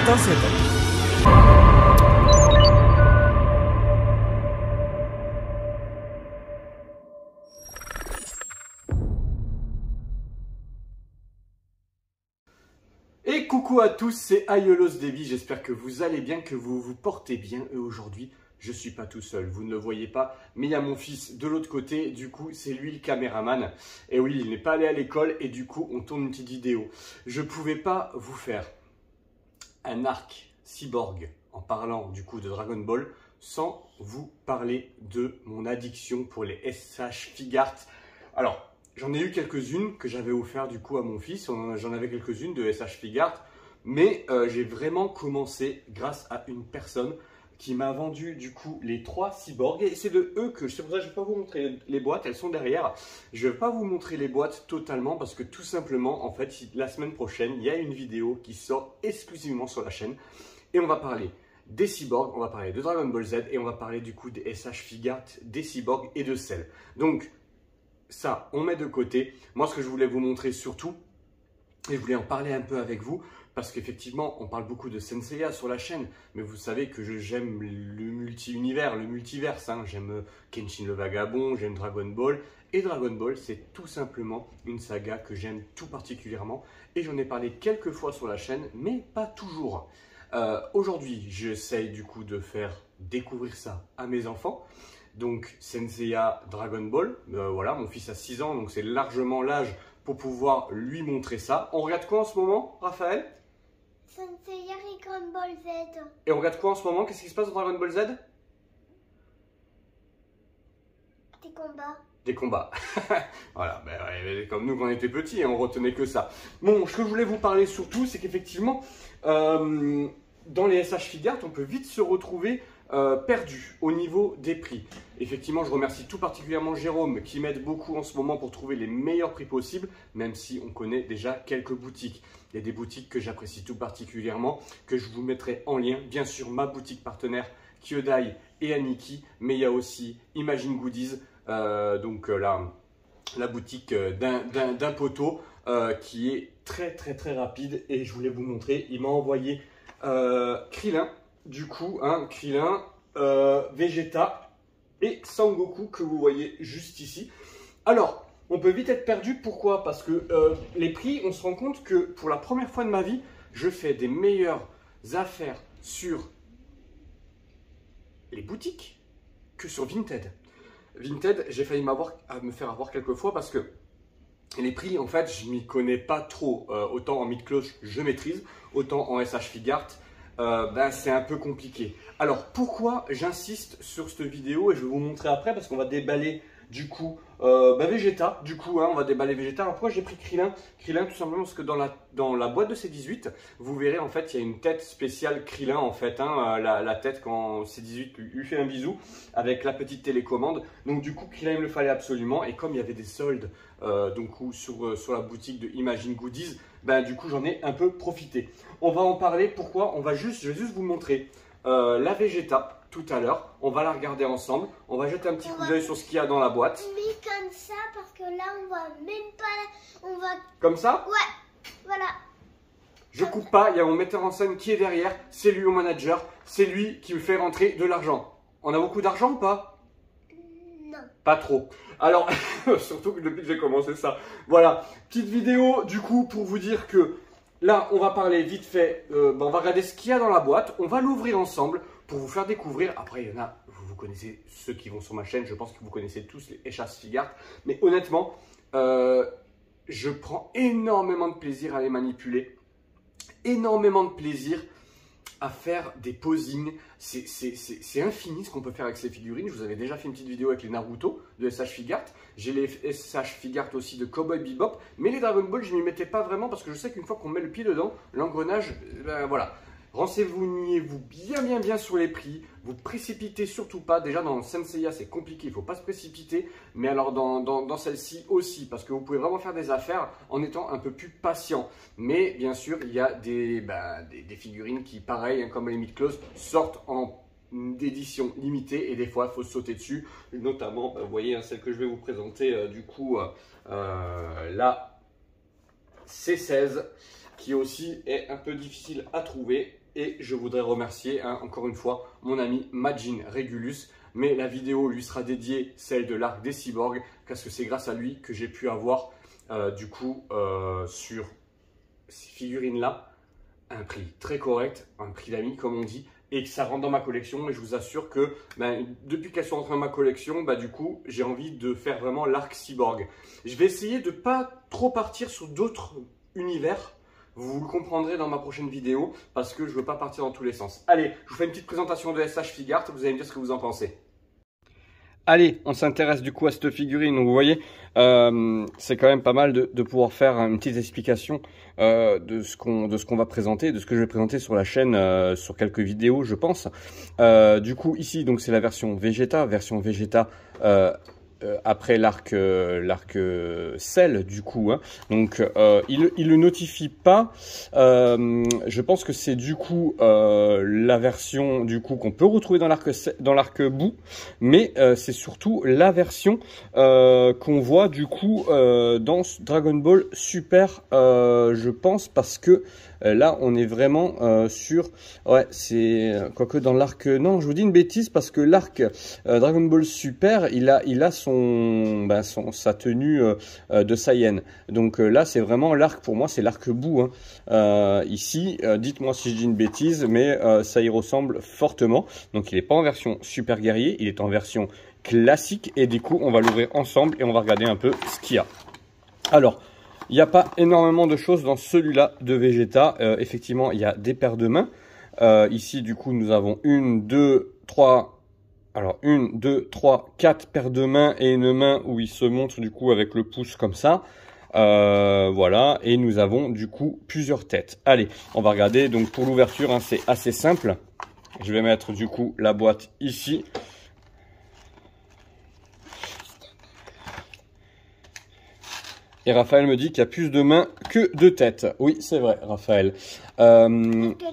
dans cette Et coucou à tous, c'est Aiolos Davy, j'espère que vous allez bien, que vous vous portez bien. Et aujourd'hui, je suis pas tout seul, vous ne le voyez pas, mais il y a mon fils de l'autre côté, du coup c'est lui le caméraman. Et oui, il n'est pas allé à l'école et du coup on tourne une petite vidéo. Je pouvais pas vous faire un arc cyborg en parlant du coup de Dragon Ball sans vous parler de mon addiction pour les SH Figart. Alors, j'en ai eu quelques-unes que j'avais offert du coup à mon fils, j'en avais quelques-unes de SH Figart, mais j'ai vraiment commencé grâce à une personne qui m'a vendu du coup les 3 cyborgs, et c'est de eux que, c'est pour ça que je ne vais pas vous montrer les boîtes, elles sont derrière. Je ne vais pas vous montrer les boîtes totalement parce que tout simplement, en fait, la semaine prochaine, il y a une vidéo qui sort exclusivement sur la chaîne et on va parler des cyborgs, on va parler de Dragon Ball Z et on va parler du coup des SH Figart, des cyborgs et de Cell. Donc, ça, on met de côté. Moi, ce que je voulais vous montrer surtout, et je voulais en parler un peu avec vous, parce qu'effectivement, on parle beaucoup de Senseiya sur la chaîne, mais vous savez que j'aime le multi-univers, le multiverse. Hein. J'aime Kenshin le Vagabond, j'aime Dragon Ball. Et Dragon Ball, c'est tout simplement une saga que j'aime tout particulièrement. Et j'en ai parlé quelques fois sur la chaîne, mais pas toujours. Aujourd'hui, j'essaye du coup de faire découvrir ça à mes enfants. Donc Senseiya, Dragon Ball, voilà, mon fils a 6 ans, donc c'est largement l'âge pour pouvoir lui montrer ça. On regarde quoi en ce moment, Raphaël? Senseiya et Dragon Ball Z. Et on regarde quoi en ce moment? Qu'est-ce qui se passe dans Dragon Ball Z? Des combats. Des combats. Voilà, comme nous quand on était petits, on retenait que ça. Bon, ce que je voulais vous parler surtout, c'est qu'effectivement, dans les SH Figart, on peut vite se retrouver perdu au niveau des prix. Effectivement, je remercie tout particulièrement Jérôme qui m'aide beaucoup en ce moment pour trouver les meilleurs prix possibles, même si on connaît déjà quelques boutiques. Il y a des boutiques que j'apprécie tout particulièrement, que je vous mettrai en lien. Bien sûr, ma boutique partenaire Kyodai et Aniki, mais il y a aussi Imagine Goodies, donc la boutique d'un poteau qui est très rapide, et je voulais vous montrer. Il m'a envoyé Krillin. Du coup, Krillin, Vegeta et Sangoku que vous voyez juste ici. Alors, on peut vite être perdu. Pourquoi? Parce que les prix, on se rend compte que pour la première fois de ma vie, je fais des meilleures affaires sur les boutiques que sur Vinted. Vinted, j'ai failli me faire avoir quelques fois parce que les prix, en fait, je m'y connais pas trop. Autant en mid-cloche, je maîtrise, autant en SH Figart, c'est un peu compliqué. Alors, pourquoi j'insiste sur cette vidéo, et je vais vous montrer après, parce qu'on va déballer du coup Vegeta, on va déballer Vegeta. Alors pourquoi j'ai pris Krillin? Krillin tout simplement parce que dans la boîte de C18, vous verrez en fait il y a une tête spéciale Krillin en fait, la tête quand C18 lui fait un bisou avec la petite télécommande. Donc du coup Krillin il me le fallait absolument, et comme il y avait des soldes sur la boutique de Imagine Goodies, du coup j'en ai un peu profité. On va en parler. Pourquoi? Je vais juste vous montrer la Vegeta. Tout à l'heure, on va la regarder ensemble, on va jeter un petit coup d'œil sur ce qu'il y a dans la boîte. Mais comme ça, parce que là, on va même pas... On va... Comme ça? Ouais, voilà. Je coupe pas, il y a mon metteur en scène qui est derrière, c'est lui mon manager, c'est lui qui me fait rentrer de l'argent. On a beaucoup d'argent ou pas? Non. Pas trop. Alors, surtout que depuis que j'ai commencé ça. Voilà, petite vidéo du coup pour vous dire que là, on va parler vite fait, on va regarder ce qu'il y a dans la boîte, on va l'ouvrir ensemble pour vous faire découvrir. Après, il y en a, vous connaissez ceux qui vont sur ma chaîne, je pense que vous connaissez tous les SH Figart. Mais honnêtement, je prends énormément de plaisir à les manipuler, énormément de plaisir à faire des posings. C'est infini ce qu'on peut faire avec ces figurines. Je vous avais déjà fait une petite vidéo avec les Naruto de SH Figart. J'ai les SH Figart aussi de Cowboy Bebop. Mais les Dragon Ball, je ne m'y mettais pas vraiment parce que je sais qu'une fois qu'on met le pied dedans, l'engrenage, voilà. Renseignez-vous bien sur les prix. Vous précipitez surtout pas. Déjà dans Senseiya c'est compliqué, il ne faut pas se précipiter. Mais alors dans celle-ci aussi, parce que vous pouvez vraiment faire des affaires en étant un peu plus patient. Mais bien sûr, il y a des figurines qui, pareil, comme les mid-close, sortent en d'édition limitée et des fois il faut sauter dessus. Notamment, vous voyez, celle que je vais vous présenter du coup, la C16, qui aussi est un peu difficile à trouver. Et je voudrais remercier encore une fois mon ami Majin Regulus. Mais la vidéo lui sera dédiée, celle de l'arc des cyborgs, parce que c'est grâce à lui que j'ai pu avoir sur ces figurines-là un prix très correct, un prix d'ami comme on dit, et que ça rentre dans ma collection. Et je vous assure que depuis qu'elles sont rentrées dans ma collection, du coup j'ai envie de faire vraiment l'arc cyborg. Je vais essayer de ne pas trop partir sur d'autres univers. Vous le comprendrez dans ma prochaine vidéo parce que je ne veux pas partir dans tous les sens. Allez, je vous fais une petite présentation de SH Figart, vous allez me dire ce que vous en pensez. Allez, on s'intéresse du coup à cette figurine. Donc vous voyez, c'est quand même pas mal de pouvoir faire une petite explication de ce qu'on va présenter, de ce que je vais présenter sur la chaîne, sur quelques vidéos, je pense. Du coup, ici, donc c'est la version Vegeta, après l'arc Cell du coup, hein. Donc il le notifie pas. Je pense que c'est du coup la version du coup qu'on peut retrouver dans l'arc bout, mais c'est surtout la version qu'on voit du coup dans Dragon Ball Super, je pense, parce que là on est vraiment sur, ouais, c'est quoique dans l'arc, non, je vous dis une bêtise parce que l'arc Dragon Ball Super il a sa tenue de Saiyan. Donc là c'est vraiment l'arc, pour moi c'est l'arc bout, hein. Ici dites-moi si je dis une bêtise, mais ça y ressemble fortement. Donc il n'est pas en version super guerrier, il est en version classique, et du coup on va l'ouvrir ensemble et on va regarder un peu ce qu'il y a. Alors il n'y a pas énormément de choses dans celui-là de Vegeta. Effectivement il y a des paires de mains. Ici du coup nous avons 1, 2, 3. Alors, 1, 2, 3, 4 paires de mains et une main où il se montre du coup avec le pouce comme ça. Voilà, et nous avons du coup plusieurs têtes. Allez, on va regarder. Donc pour l'ouverture, hein, c'est assez simple. Je vais mettre du coup la boîte ici. Et Raphaël me dit qu'il y a plus de mains que de têtes. Oui, c'est vrai, Raphaël. Parce que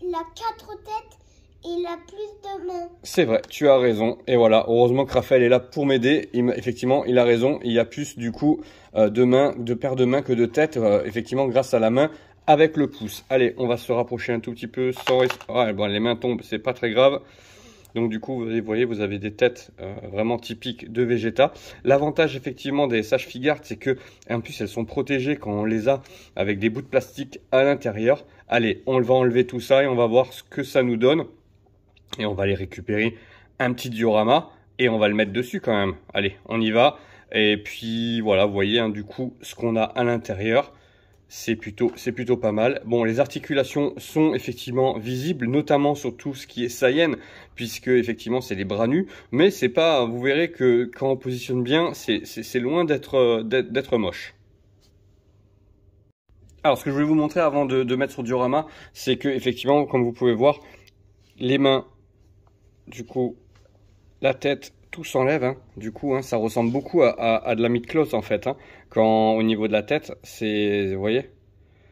la 4 têtes, il a plus de mains. C'est vrai, tu as raison. Et voilà, heureusement que Raphaël est là pour m'aider. Effectivement, il a raison. Il y a plus du coup de paires de mains que de têtes. Effectivement, grâce à la main avec le pouce. Allez, on va se rapprocher un tout petit peu sans... Ah, bon, les mains tombent, c'est pas très grave. Donc du coup, vous voyez, vous avez des têtes vraiment typiques de Vegeta. L'avantage effectivement des SH Figart, c'est que en plus elles sont protégées quand on les a avec des bouts de plastique à l'intérieur. Allez, on va enlever tout ça et on va voir ce que ça nous donne. Et on va aller récupérer un petit diorama et on va le mettre dessus quand même. Allez, on y va. Et puis voilà, vous voyez, hein, du coup, ce qu'on a à l'intérieur, c'est plutôt pas mal. Bon, les articulations sont effectivement visibles, notamment sur tout ce qui est Saiyan, puisque effectivement c'est les bras nus. Mais c'est pas, vous verrez que quand on positionne bien, c'est loin d'être moche. Alors, ce que je voulais vous montrer avant de mettre sur le diorama, c'est que effectivement, comme vous pouvez voir, les mains, du coup, la tête, tout s'enlève, hein. Du coup, hein, ça ressemble beaucoup à de la mid-cloth en fait, hein. Quand au niveau de la tête, vous voyez,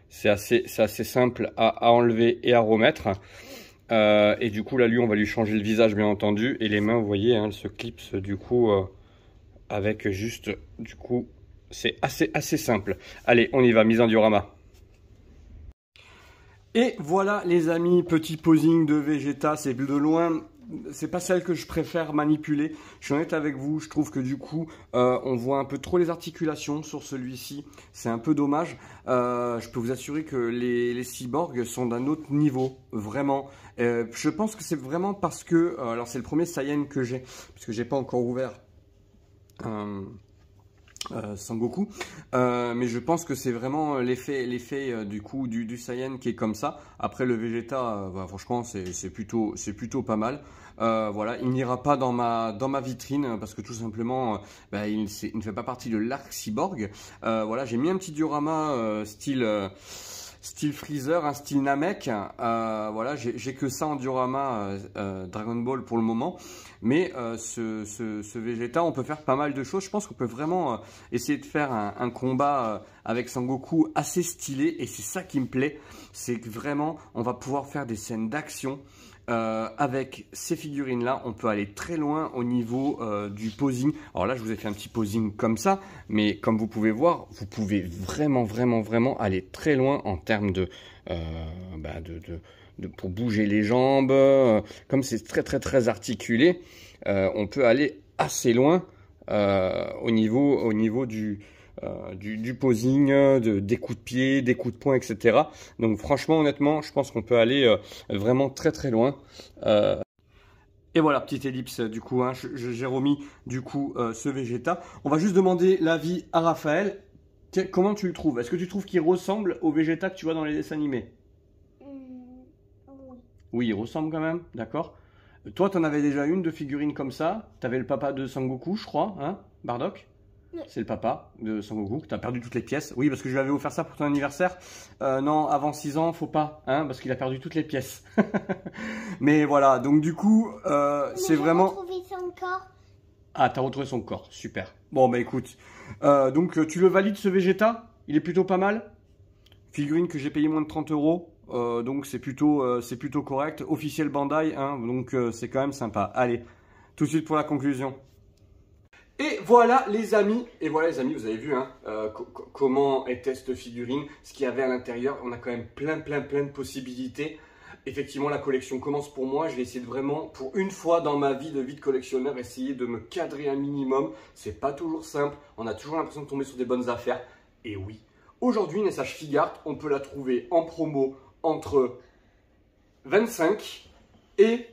c'est assez simple à enlever et à remettre. Et du coup, là, lui, on va lui changer le visage, bien entendu. Et les mains, vous voyez, hein, elles se clipsent du coup avec juste, du coup, c'est assez simple. Allez, on y va, mise en diorama. Et voilà les amis, petit posing de Vegeta, c'est de loin, c'est pas celle que je préfère manipuler. Je suis honnête avec vous, je trouve que du coup, on voit un peu trop les articulations sur celui-ci. C'est un peu dommage. Je peux vous assurer que les cyborgs sont d'un autre niveau, vraiment. Je pense que c'est vraiment parce que, alors c'est le premier Saiyan que j'ai, puisque j'ai pas encore ouvert Sangoku, mais je pense que c'est vraiment l'effet du coup du Saiyan qui est comme ça. Après le Vegeta, franchement c'est plutôt pas mal. Voilà, il n'ira pas dans ma vitrine parce que tout simplement il ne fait pas partie de l'arc cyborg. Voilà, j'ai mis un petit diorama style Freezer, un style Namek. Voilà, j'ai que ça en diorama Dragon Ball pour le moment. Mais ce Vegeta, on peut faire pas mal de choses. Je pense qu'on peut vraiment essayer de faire un combat avec Sangoku assez stylé. Et c'est ça qui me plaît. C'est que vraiment, on va pouvoir faire des scènes d'action. Avec ces figurines-là, on peut aller très loin au niveau du posing. Alors là, je vous ai fait un petit posing comme ça. Mais comme vous pouvez voir, vous pouvez vraiment aller très loin en termes pour bouger les jambes. Comme c'est très articulé, on peut aller assez loin au niveau du posing, des coups de pied, des coups de poing, etc. Donc franchement, honnêtement, je pense qu'on peut aller vraiment très loin. Et voilà, petite ellipse du coup, hein, j'ai remis du coup ce Vegeta. On va juste demander l'avis à Raphaël. Comment tu le trouves? Est-ce que tu trouves qu'il ressemble au Vegeta que tu vois dans les dessins animés? Oui. Oui, il ressemble quand même, d'accord. Toi, tu en avais déjà une de figurine comme ça. Tu avais le papa de Sangoku, je crois, hein, Bardock? Oui. C'est le papa de Sangoku, que tu as perdu toutes les pièces. Oui, parce que je lui avais offert ça pour ton anniversaire. Non, avant 6 ans, faut pas, hein, parce qu'il a perdu toutes les pièces. Mais voilà, donc du coup, c'est vraiment... J'ai retrouvé son corps. Ah, t'as retrouvé son corps, super. Bon, bah écoute, donc tu le valides ce Vegeta? Il est plutôt pas mal. Figurine que j'ai payé moins de 30 €, donc c'est plutôt correct. Officiel Bandai, hein, donc c'est quand même sympa. Allez, tout de suite pour la conclusion. Et voilà les amis, vous avez vu hein, comment était cette figurine, ce qu'il y avait à l'intérieur. On a quand même plein de possibilités. Effectivement, la collection commence pour moi. Je vais essayer de vraiment, pour une fois dans ma vie de collectionneur, essayer de me cadrer un minimum. C'est pas toujours simple. On a toujours l'impression de tomber sur des bonnes affaires. Et oui, aujourd'hui, une SH Figart, on peut la trouver en promo entre 25 et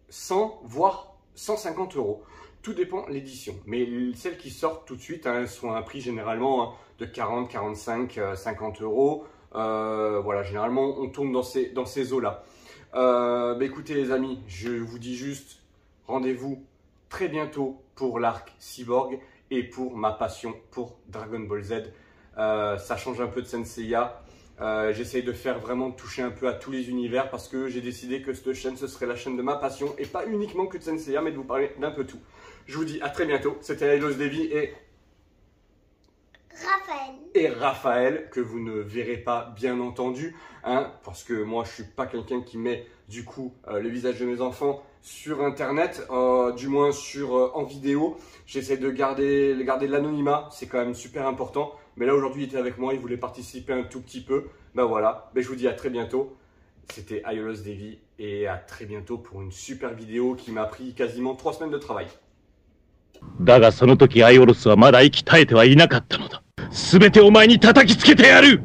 100, voire 150 €. Tout dépend de l'édition. Mais celles qui sortent tout de suite, hein, elles sont à un prix généralement hein, de 40, 45, 50 €. Voilà, généralement, on tourne dans ces eaux-là. Bah, écoutez les amis, je vous dis juste rendez-vous très bientôt pour l'arc Cyborg et pour ma passion pour Dragon Ball Z. Ça change un peu de Senseiya. J'essaye de faire vraiment toucher un peu à tous les univers parce que j'ai décidé que cette chaîne, ce serait la chaîne de ma passion et pas uniquement que de Senseiya, mais de vous parler d'un peu tout. Je vous dis à très bientôt. C'était Ailos Davy et Raphaël, que vous ne verrez pas bien entendu, hein, parce que moi je suis pas quelqu'un qui met du coup le visage de mes enfants sur internet, du moins en vidéo. J'essaie de garder l'anonymat, c'est quand même super important. Mais là aujourd'hui il était avec moi, il voulait participer un tout petit peu. Ben voilà, ben, je vous dis à très bientôt. C'était Ailos Davy et à très bientôt pour une super vidéo qui m'a pris quasiment 3 semaines de travail. だがその時アイオロスはまだ息絶えてはいなかったのだ。すべてお前に叩きつけてやる。